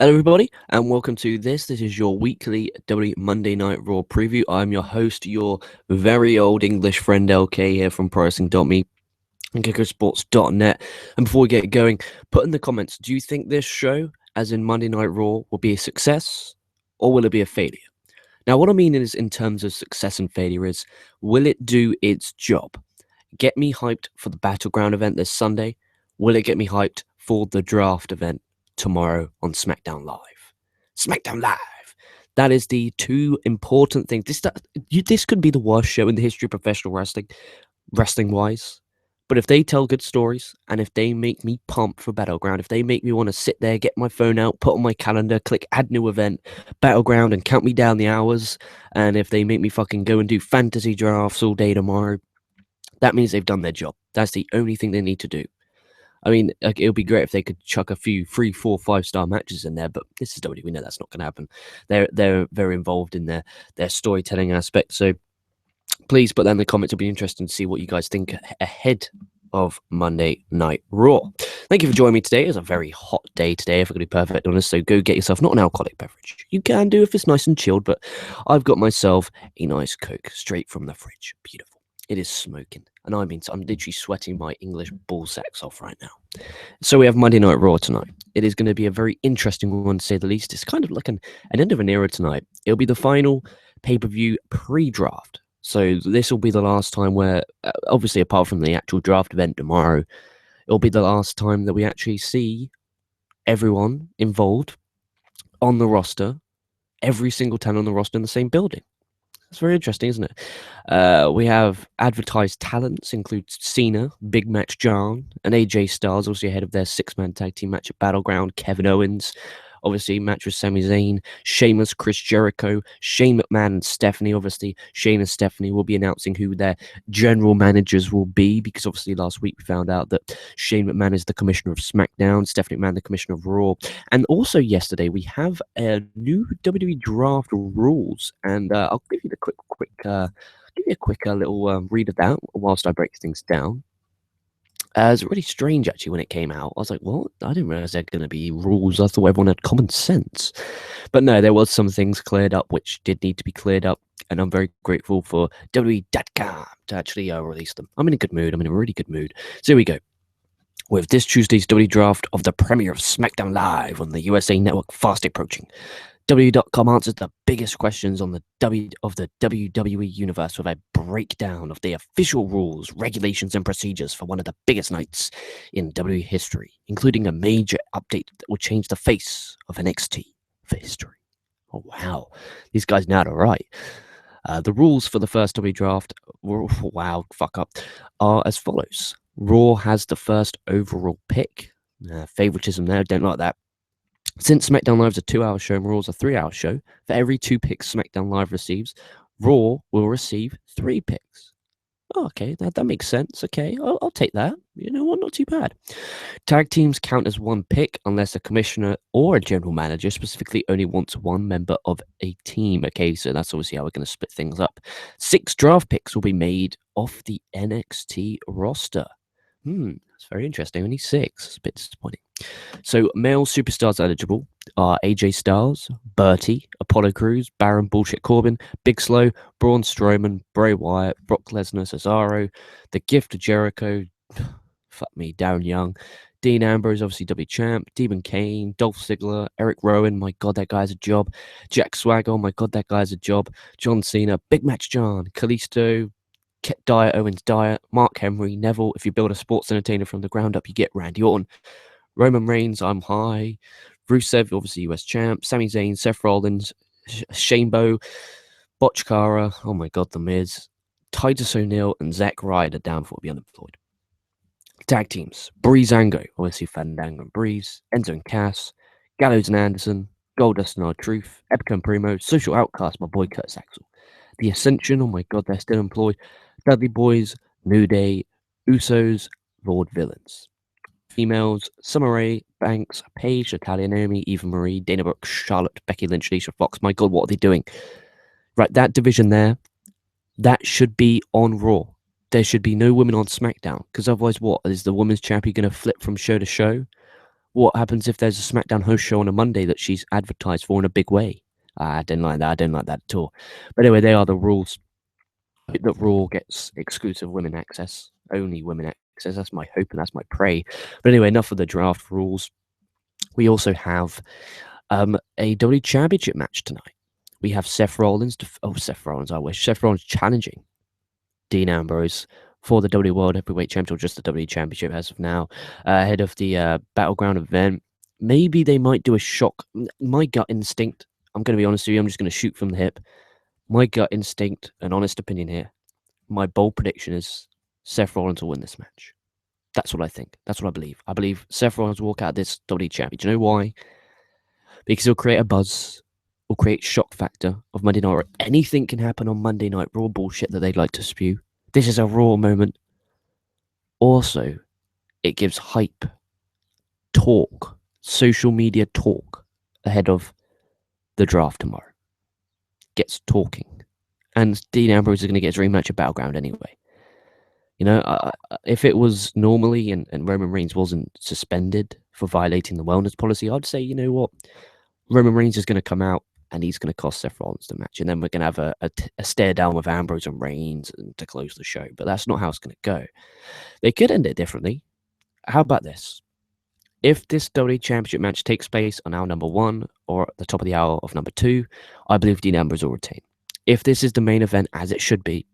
Hello, everybody, and welcome to this. This is your weekly WWE Monday Night Raw preview. I'm your host, your very old English friend LK here from ProWrestling.me and KocoSports.net. And before we get going, put in the comments, do you think this show, as in Monday Night Raw, will be a success or will it be a failure? Now, what I mean is, in terms of success and failure, is will it do its job? Get me hyped for the Battleground event this Sunday? Will it get me hyped for the draft event tomorrow on SmackDown Live? SmackDown Live. That is the two important things. This could be the worst show in the history of professional wrestling, wrestling-wise. But if they tell good stories and if they make me pumped for Battleground, if they make me want to sit there, get my phone out, put on my calendar, click add new event, Battleground, and count me down the hours, and if they make me fucking go and do fantasy drafts all day tomorrow, that means they've done their job. That's the only thing they need to do. I mean, it would be great if they could chuck a few 3, 4, 5-star matches in there, but this is WWE. We know that's not going to happen. They're very involved in their storytelling aspect. So please put that in the comments. It'll be interesting to see what you guys think ahead of Monday Night Raw. Thank you for joining me today. It's a very hot day today, if I could be perfect honest. So go get yourself not an alcoholic beverage. You can do if it's nice and chilled, but I've got myself a nice Coke straight from the fridge. Beautiful. It is smoking. And I mean, I'm literally sweating my English ball sacks off right now. So we have Monday Night Raw tonight. It is going to be a very interesting one, to say the least. It's kind of like an end of an era tonight. It'll be the final pay-per-view pre-draft. So this will be the last time where, obviously, apart from the actual draft event tomorrow, it'll be the last time that we actually see everyone involved on the roster, every single talent on the roster in the same building. It's very interesting, isn't it? We have advertised talents, include Cena, Big Match John, and AJ Styles, obviously ahead of their 6-man tag team match at Battleground. Kevin Owens, obviously, match with Sami Zayn, Sheamus, Chris Jericho, Shane McMahon, and Stephanie. Obviously, Shane and Stephanie will be announcing who their general managers will be, because obviously last week we found out that Shane McMahon is the commissioner of SmackDown, Stephanie McMahon the commissioner of Raw. And also yesterday we have a new WWE draft rules, and I'll give you the quick little read of that whilst I break things down. It's really strange, actually, when it came out. I was like, what? I didn't realize there were going to be rules. I thought everyone had common sense. But no, there was some things cleared up which did need to be cleared up. And I'm very grateful for WWE.com to actually release them. I'm in a good mood. I'm in a really good mood. So here we go. With this Tuesday's WWE draft of the premiere of SmackDown Live on the USA Network fast approaching, WWE.com answers the biggest questions on the WWE universe with a breakdown of the official rules, regulations, and procedures for one of the biggest nights in WWE history, including a major update that will change the face of NXT for history. Oh, wow. These guys know how to write. The rules for the first WWE draft, are as follows. Raw has the first overall pick. Favoritism there, don't like that. Since SmackDown Live is a 2-hour show and Raw's a 3-hour show, for every 2 picks SmackDown Live receives, Raw will receive 3 picks. Oh, okay, that makes sense. Okay, I'll take that. You know what? Not too bad. Tag teams count as 1 pick unless a commissioner or a general manager specifically only wants 1 member of a team. Okay, so that's obviously how we're going to split things up. 6 draft picks will be made off the NXT roster. That's very interesting. Only 6. It's a bit disappointing. So male superstars eligible are AJ Styles, Bertie, Apollo Crews, Baron Bullshit Corbin, Big Slow, Braun Strowman, Bray Wyatt, Brock Lesnar, Cesaro, The Gift of Jericho, fuck me, Darren Young, Dean Ambrose, obviously W Champ, Demon Kane, Dolph Ziggler, Eric Rowan, my god, that guy's a job, Jack Swagger, my god, that guy's a job, John Cena, Big Match John, Kalisto, Diet, Owens Diet, Mark Henry, Neville. If you build a sports entertainer from the ground up, you get Randy Orton. Roman Reigns, I'm high. Rusev, obviously US champ. Sami Zayn, Seth Rollins, Shanebo, Botchkara, oh my god, The Miz, Titus O'Neil, and Zack Ryder down for be unemployed. Tag teams, Breeze Ango, obviously Fandango and Breeze, Enzo and Cass, Gallows and Anderson, Goldust and R-Truth, Epico and Primo, Social Outcast, my boy Curtis Axel. The Ascension, oh my god, they're still employed. Dudley Boys, New Day, Usos, Lord Villains. Females, Summer Rae, Banks, Paige, Natalia, Naomi, Eva Marie, Dana Brooke, Charlotte, Becky Lynch, Alicia Fox. My god, what are they doing? Right, that division there, that should be on Raw. There should be no women on SmackDown, because otherwise what? Is the women's champion going to flip from show to show? What happens if there's a SmackDown host show on a Monday that she's advertised for in a big way? I didn't like that. I didn't like that at all. But anyway, they are the rules. That Raw gets exclusive women access, only women access. That's my hope and that's my pray. But anyway, enough of the draft rules. We also have a WWE Championship match tonight. We have Seth Rollins. Seth Rollins, I wish. Seth Rollins challenging Dean Ambrose for the WWE World Heavyweight Championship, or just the WWE Championship as of now, ahead of the Battleground event. Maybe they might do a shock. My gut instinct, I'm going to be honest with you, I'm just going to shoot from the hip. My gut instinct, an honest opinion here, my bold prediction is Seth Rollins will win this match. That's what I think. That's what I believe. I believe Seth Rollins will walk out this WWE champion. Do you know why? Because he'll create a buzz, will create shock factor of Monday Night Raw. Anything can happen on Monday Night Raw bullshit that they'd like to spew. This is a Raw moment. Also, it gives hype, talk, social media talk ahead of the draft tomorrow. Gets talking. And Dean Ambrose is going to get his rematch at Battleground anyway. You know, if it was normally and Roman Reigns wasn't suspended for violating the wellness policy, I'd say, you know what? Roman Reigns is going to come out and he's going to cost Seth Rollins the match. And then we're going to have a stare down with Ambrose and Reigns to close the show. But that's not how it's going to go. They could end it differently. How about this? If this WWE Championship match takes place on hour number 1 or at the top of the hour of number 2, I believe Dean Ambrose will retain. If this is the main event, as it should be,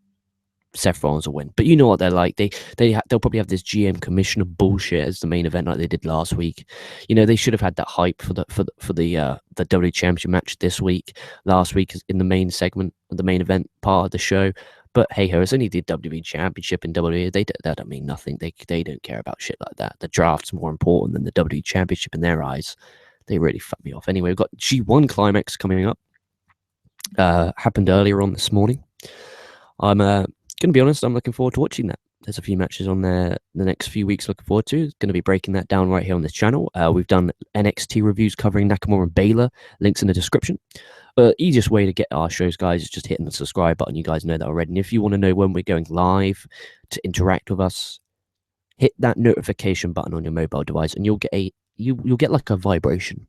Seth Rollins will win. But you know what they're like. They'll probably have this GM commissioner bullshit as the main event like they did last week. You know, they should have had that hype for the WWE Championship match this week. Last week in the main segment, the main event part of the show. But hey ho, it's only the WWE Championship in WWE. That don't mean nothing. They don't care about shit like that. The draft's more important than the WWE Championship in their eyes. They really fucked me off. Anyway, we've got G1 Climax coming up. Happened earlier on this morning. I'm going to be honest, I'm looking forward to watching that. There's a few matches on there the next few weeks looking forward to. Going to be breaking that down right here on this channel. We've done NXT reviews covering Nakamura and Balor. Links in the description. Easiest way to get our shows, guys, is just hitting the subscribe button. You guys know that already. And if you want to know when we're going live to interact with us, hit that notification button on your mobile device and you'll get you'll get like a vibration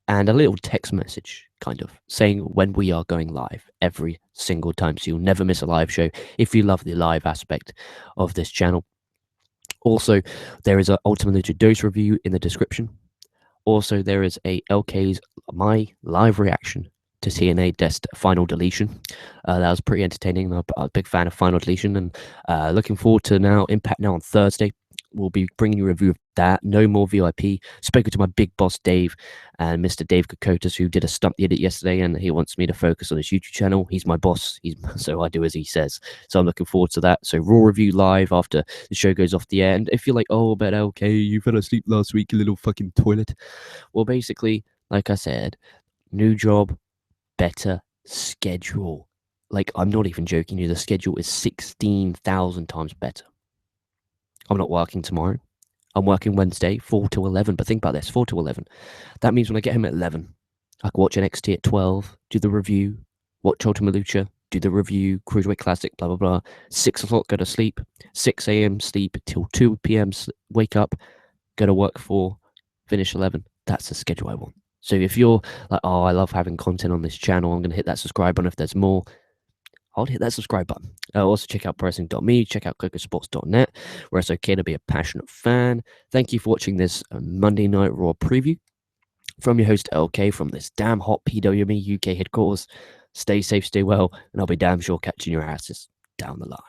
and a little text message kind of saying when we are going live every single time. So you'll never miss a live show if you love the live aspect of this channel. Also, there is an Ultima Lucha Dose review in the description. Also, there is my live reaction to TNA Dest Final Deletion. That was pretty entertaining. I'm a big fan of Final Deletion and looking forward to now Impact now on Thursday. We'll be bringing you a review of that. No more VIP. Spoken to my big boss, Dave, and Mr. Dave KocoSports, who did a Stump the Edit yesterday, and he wants me to focus on his YouTube channel. He's my boss, so I do as he says. So I'm looking forward to that. So Raw review live after the show goes off the air. And if you're like, oh, but okay, you fell asleep last week, you little fucking toilet. Well, basically, like I said, new job, better schedule. Like, I'm not even joking you. The schedule is 16,000 times better. I'm not working tomorrow. I'm working Wednesday, 4 to 11. But think about this, 4 to 11. That means when I get home at 11, I can watch NXT at 12, do the review, watch Ultima Lucha, do the review, Cruiserweight Classic, blah, blah, blah. 6 o'clock, go to sleep. 6 a.m. sleep till 2 p.m. Wake up, go to work 4, finish 11. That's the schedule I want. So if you're like, oh, I love having content on this channel, I'm going to hit that subscribe button. If there's more, I'll hit that subscribe button. Also check out PWME, check out KocoSports.net, where it's okay to be a passionate fan. Thank you for watching this Monday Night Raw preview from your host LK from this damn hot PWME UK headquarters. Stay safe, stay well, and I'll be damn sure catching your asses down the line.